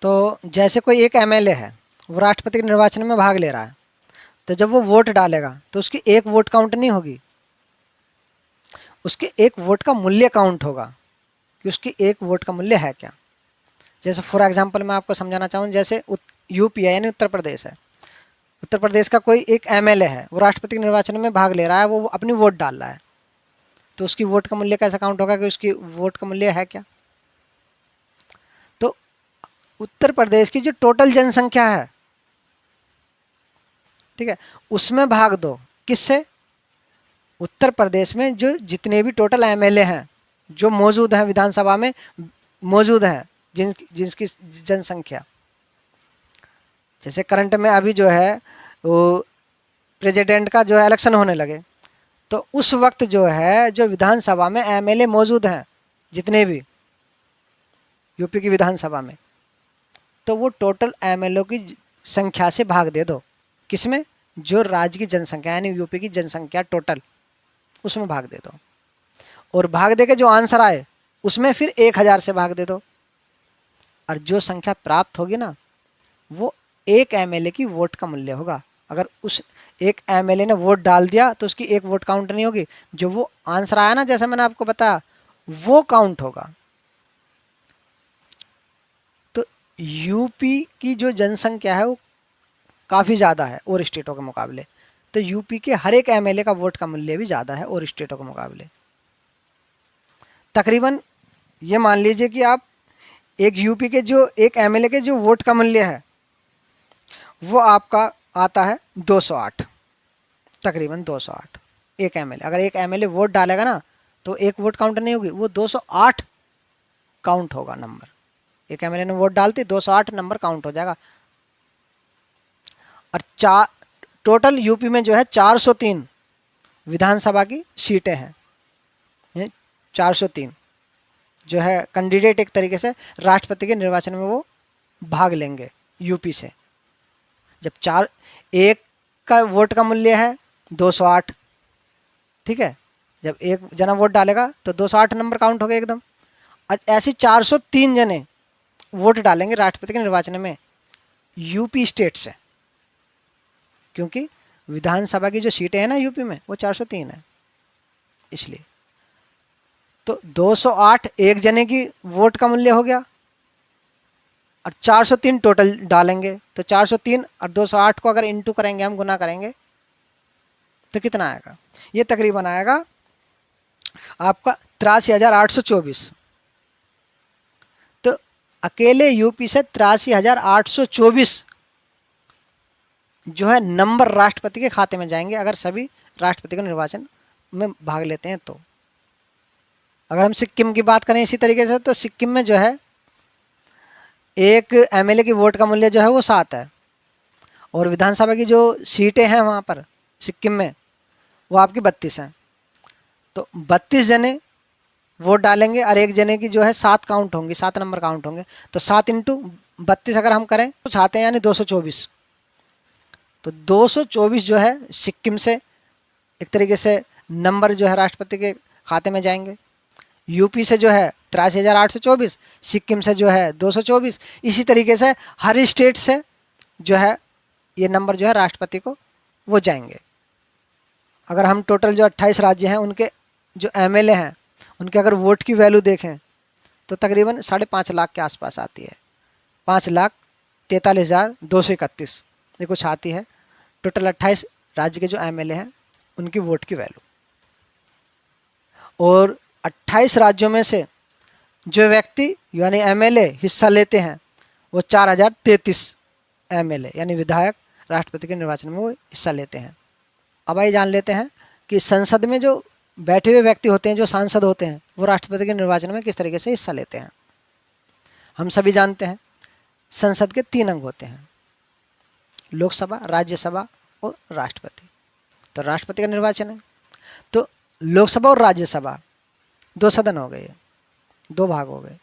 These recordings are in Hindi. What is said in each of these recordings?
तो जैसे कोई एक एमएलए है, वो राष्ट्रपति के निर्वाचन में भाग ले रहा है, तो जब वो वोट डालेगा तो उसकी एक वोट काउंट नहीं होगी, उसके एक वोट का मूल्य काउंट होगा कि उसकी एक वोट का मूल्य है क्या। जैसे फॉर एग्जांपल मैं आपको समझाना चाहूँ, जैसे यूपी है यानी उत्तर प्रदेश है, उत्तर प्रदेश का कोई एक एमएलए है, वो राष्ट्रपति के निर्वाचन में भाग ले रहा है, वो अपनी वोट डाल रहा है, तो उसकी वोट का मूल्य कैसे काउंट होगा कि उसकी वोट का मूल्य है क्या। तो उत्तर प्रदेश की जो टोटल जनसंख्या है, ठीक है, उसमें भाग दो किससे, उत्तर प्रदेश में जो जितने भी टोटल एमएलए हैं जो मौजूद हैं विधानसभा में मौजूद हैं, जिनकी जनसंख्या, जैसे करंट में अभी जो है वो प्रेसिडेंट का जो है इलेक्शन होने लगे, तो उस वक्त जो है जो विधानसभा में एमएलए मौजूद हैं जितने भी यूपी की विधानसभा में, तो वो टोटल एमएलए की संख्या से भाग दे दो, किसमें, जो राज्य की जनसंख्या यानी यूपी की जनसंख्या टोटल, उसमें भाग दे दो, और भाग दे के जो आंसर आए उसमें फिर 1000 से भाग दे दो, और जो संख्या प्राप्त होगी ना वो एक एमएलए की वोट का मूल्य होगा। अगर उस एक एमएलए ने वोट डाल दिया तो उसकी एक वोट काउंट नहीं होगी, जो वो आंसर आया ना जैसे मैंने आपको बताया वो काउंट होगा। तो यूपी की जो जनसंख्या है वो काफ़ी ज़्यादा है और स्टेटों के मुकाबले, तो यूपी के हर एक एमएलए का वोट का मूल्य भी ज़्यादा है और स्टेटों के मुकाबले। तकरीबन ये मान लीजिए कि आप एक यूपी के जो एक एमएलए के जो वोट का मूल्य है वो आपका आता है 208, तकरीबन 208 एक एमएलए। अगर एक एमएलए वोट डालेगा ना तो एक वोट काउंट नहीं होगी, वो 208 काउंट होगा नंबर। एक एमएलए ने वोट डालती 208 नंबर काउंट हो जाएगा। और टोटल यूपी में जो है 403 विधानसभा की सीटें हैं, 403 जो है कैंडिडेट एक तरीके से राष्ट्रपति के निर्वाचन में वो भाग लेंगे यूपी से। जब एक का वोट का मूल्य है 208, ठीक है, जब एक जना वोट डालेगा तो 208 नंबर काउंट हो गए एकदम। ऐसे 403 जने वोट डालेंगे राष्ट्रपति के निर्वाचन में यूपी स्टेट से, क्योंकि विधानसभा की जो सीटें हैं ना यूपी में वो 403 है, इसलिए। तो 208 एक जने की वोट का मूल्य हो गया और 403 टोटल डालेंगे, तो 403 और 208 को अगर इंटू करेंगे, हम गुना करेंगे तो कितना आएगा, ये तकरीबन आएगा आपका 83,824। तो अकेले यूपी से 83,824 जो है नंबर राष्ट्रपति के खाते में जाएंगे अगर सभी राष्ट्रपति के निर्वाचन में भाग लेते हैं। तो अगर हम सिक्किम की बात करें इसी तरीके से, तो सिक्किम में जो है एक एमएलए की वोट का मूल्य जो है वो 7 है, और विधानसभा की जो सीटें हैं वहाँ पर सिक्किम में वो आपकी 32 हैं। तो 32 जने वोट डालेंगे और एक जने की जो है 7 काउंट होंगी, 7 नंबर काउंट होंगे। तो 7 इंटू 32 अगर हम करें तो चाहते हैं यानी 224। तो 224 जो है सिक्किम से एक तरीके से नंबर जो है राष्ट्रपति के खाते में जाएंगे। यूपी से जो है 83,824, सिक्किम से जो है 224, इसी तरीके से हर स्टेट से जो है ये नंबर जो है राष्ट्रपति को वो जाएंगे। अगर हम टोटल जो 28 राज्य हैं उनके जो एमएलए हैं उनके अगर वोट की वैल्यू देखें तो तकरीबन 5.5 लाख के आसपास आती है, 5,43,231 ये कुछ आती है टोटल 28 राज्य के जो एमएलए हैं उनकी वोट की वैल्यू। और 28 राज्यों में से जो व्यक्ति यानी एमएलए हिस्सा लेते हैं वो 4,033 एमएलए यानी विधायक राष्ट्रपति के निर्वाचन में वो हिस्सा लेते हैं। अब आइए जान लेते हैं कि संसद में जो बैठे हुए व्यक्ति होते हैं, जो सांसद होते हैं, वो राष्ट्रपति के निर्वाचन में किस तरीके से हिस्सा लेते हैं। हम सभी जानते हैं संसद के 3 अंग होते हैं, लोकसभा, राज्यसभा और राष्ट्रपति। तो राष्ट्रपति का निर्वाचन है तो लोकसभा और राज्यसभा 2 सदन हो गए, 2 भाग हो गए,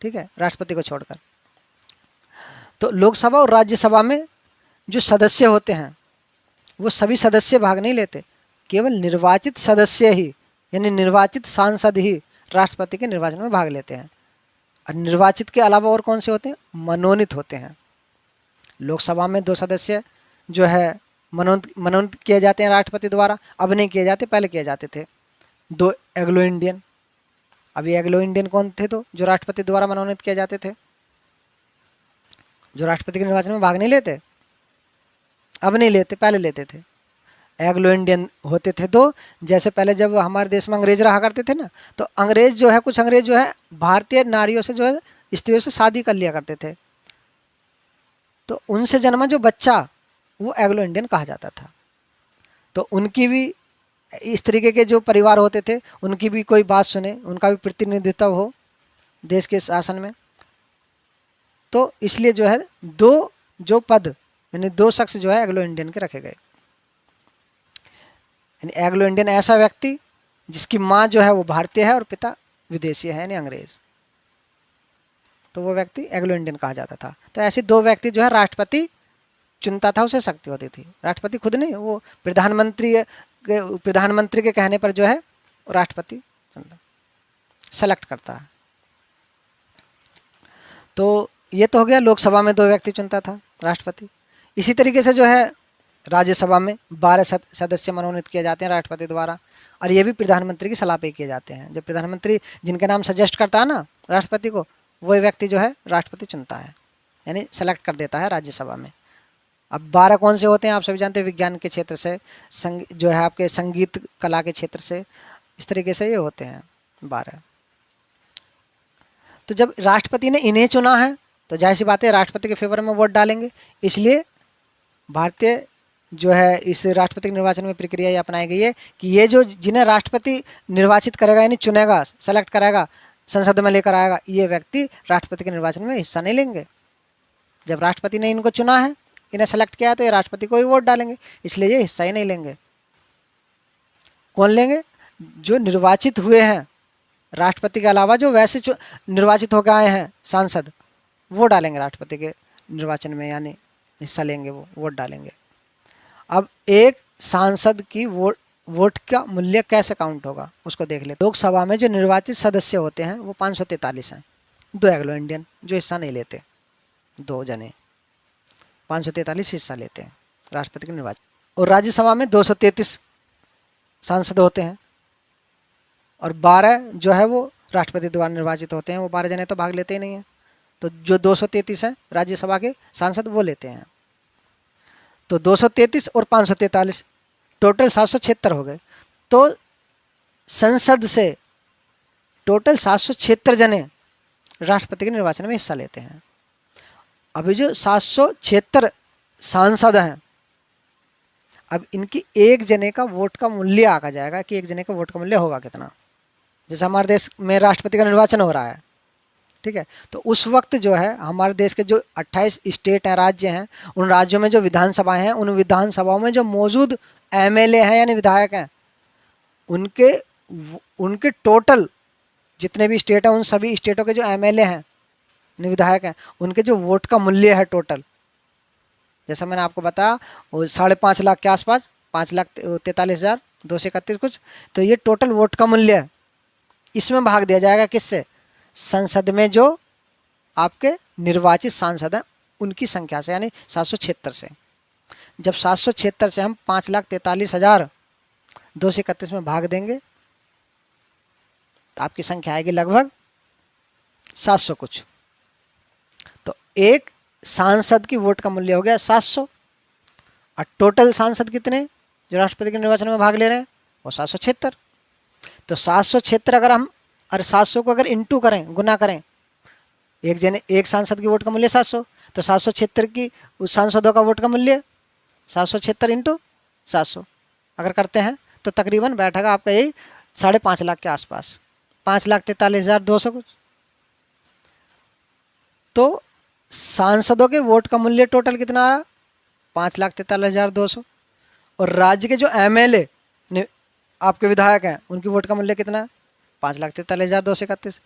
ठीक है, राष्ट्रपति को छोड़कर। तो लोकसभा और राज्यसभा में जो सदस्य होते हैं वो सभी सदस्य भाग नहीं लेते, केवल निर्वाचित सदस्य ही यानी निर्वाचित सांसद ही राष्ट्रपति के निर्वाचन में भाग लेते हैं। और निर्वाचित के अलावा और कौन से होते हैं? मनोनीत होते हैं। लोकसभा में 2 सदस्य जो है मनोनीत किए जाते हैं राष्ट्रपति द्वारा। अब नहीं किए जाते, पहले किए जाते थे। 2 एग्लो इंडियन। अभी एग्लो इंडियन कौन थे तो जो राष्ट्रपति द्वारा मनोनीत किए जाते थे, जो राष्ट्रपति के निर्वाचन में भाग नहीं लेते। अब नहीं लेते, पहले लेते थे। एग्लो इंडियन होते थे तो जैसे पहले जब हमारे देश में अंग्रेज रहा करते थे ना, तो अंग्रेज जो है, कुछ अंग्रेज जो है भारतीय नारियों से जो है, स्त्रियों से शादी कर लिया करते थे। तो उनसे जन्मा जो बच्चा वो एग्लो इंडियन कहा जाता था। तो उनकी भी इस तरीके के जो परिवार होते थे, उनकी भी कोई बात सुने, उनका भी प्रतिनिधित्व हो देश के शासन में। तो इसलिए जो है 2 जो पद यानी 2 शख्स जो है एग्लो इंडियन के रखे गए। यानी एग्लो इंडियन ऐसा व्यक्ति जिसकी माँ जो है वो भारतीय है और पिता विदेशी है यानी अंग्रेज, तो वो व्यक्ति एग्लो इंडियन कहा जाता था। तो ऐसे 2 व्यक्ति जो है राष्ट्रपति चुनता था, उसे शक्ति होती थी। राष्ट्रपति खुद नहीं, वो प्रधानमंत्री के कहने पर जो है राष्ट्रपति चुनता, सेलेक्ट करता है। तो ये तो हो गया, लोकसभा में 2 व्यक्ति चुनता था राष्ट्रपति। इसी तरीके से जो है राज्यसभा में 12 सदस्य मनोनीत किए जाते हैं राष्ट्रपति द्वारा, और ये भी प्रधानमंत्री की सलाह पे किए जाते हैं। जब प्रधानमंत्री जिनके नाम सजेस्ट करता है ना राष्ट्रपति को, वही व्यक्ति जो है राष्ट्रपति चुनता है, यानी सेलेक्ट कर देता है राज्यसभा में। अब 12 कौन से होते हैं आप सभी जानते हैं, विज्ञान के क्षेत्र से, जो है आपके संगीत कला के क्षेत्र से, इस तरीके से ये होते हैं 12। तो जब राष्ट्रपति ने इन्हें चुना है तो जाहिर सी बात है राष्ट्रपति के फेवर में वोट डालेंगे। इसलिए भारतीय जो है इस राष्ट्रपति के निर्वाचन में प्रक्रिया ये अपनाई गई है कि ये जो जिन्हें राष्ट्रपति निर्वाचित करेगा यानी चुनेगा, सेलेक्ट कराएगा, संसद में लेकर आएगा, ये व्यक्ति राष्ट्रपति के निर्वाचन में हिस्सा नहीं लेंगे। जब राष्ट्रपति ने इनको चुना है, इन्हें सेलेक्ट किया है, तो ये राष्ट्रपति को ही वोट डालेंगे, इसलिए ये हिस्सा ही नहीं लेंगे। कौन लेंगे? जो निर्वाचित हुए हैं राष्ट्रपति के अलावा, जो वैसे निर्वाचित होकर आए हैं सांसद, वो डालेंगे राष्ट्रपति के निर्वाचन में, यानी हिस्सा लेंगे, वो वोट डालेंगे। अब एक सांसद की वोट का मूल्य कैसे काउंट होगा उसको देख लेते। लोकसभा में जो निर्वाचित सदस्य होते हैं वो 543 हैं। 2 एग्लो इंडियन जो हिस्सा नहीं लेते, 2 जने 543 हिस्सा लेते हैं राष्ट्रपति के निर्वाचन। और राज्यसभा में 233 सांसद होते हैं, और 12 जो है वो राष्ट्रपति द्वारा निर्वाचित होते हैं। वो 12 जने तो भाग लेते ही नहीं हैं, तो जो 233 हैं राज्यसभा के सांसद वो लेते हैं। तो 233 और 543 टोटल 776 हो गए। तो संसद से टोटल 776 जने राष्ट्रपति के निर्वाचन में हिस्सा लेते हैं। अभी जो 776 सांसद हैं, अब इनकी एक जने का वोट का मूल्य आका जाएगा कि एक जने का वोट का मूल्य होगा कितना। जैसे हमारे देश में राष्ट्रपति का निर्वाचन हो रहा है, ठीक है, तो उस वक्त जो है हमारे देश के जो 28 स्टेट हैं, राज्य हैं, उन राज्यों में जो विधानसभाएं हैं, उन विधानसभाओं में जो मौजूद एमएलए हैं यानी विधायक हैं, उनके टोटल जितने भी स्टेट हैं, उन सभी स्टेटों के जो एमएलए हैं यानी विधायक हैं, उनके जो वोट का मूल्य है टोटल, जैसा मैंने आपको बताया, वो 5.5 लाख के आसपास, 5,43,231 कुछ, तो ये टोटल वोट का मूल्य है। इसमें भाग दिया जाएगा किससे? संसद में जो आपके निर्वाचित सांसद हैं उनकी संख्या से, यानी 776 से। जब 776 से हम 5,43,231 में भाग देंगे तो आपकी संख्या आएगी लगभग 700 कुछ। तो एक सांसद की वोट का मूल्य हो गया 700, और टोटल सांसद कितने जो राष्ट्रपति के निर्वाचन में भाग ले रहे हैं वो 776। तो 776 अगर हम, अरे 700 को अगर इंटू करें, गुना करें, एक सांसद की वोट का मूल्य 700, तो 776 की उस सांसदों का वोट का मूल्य 776 इंटू 700 अगर करते हैं तो तकरीबन बैठेगा आपका यही 5.5 लाख के आसपास, 5,43,200 कुछ। तो सांसदों के वोट का मूल्य टोटल कितना आया? 5,43,200। और राज्य के जो एमएलए आपके विधायक हैं उनकी वोट का मूल्य कितना है? 5,43,231।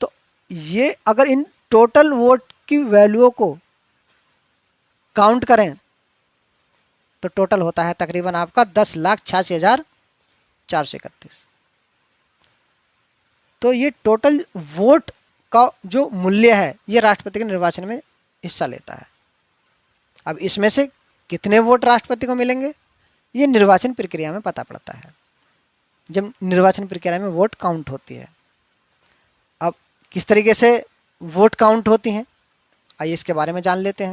तो ये अगर इन टोटल वोट की वैल्यू को काउंट करें तो टोटल होता है तकरीबन आपका 10,86,431। तो ये टोटल वोट का जो मूल्य है ये राष्ट्रपति के निर्वाचन में हिस्सा लेता है। अब इसमें से कितने वोट राष्ट्रपति को मिलेंगे ये निर्वाचन प्रक्रिया में पता पड़ता है, जब निर्वाचन प्रक्रिया में वोट काउंट होती है। अब किस तरीके से वोट काउंट होती हैं आइए इसके बारे में जान लेते हैं।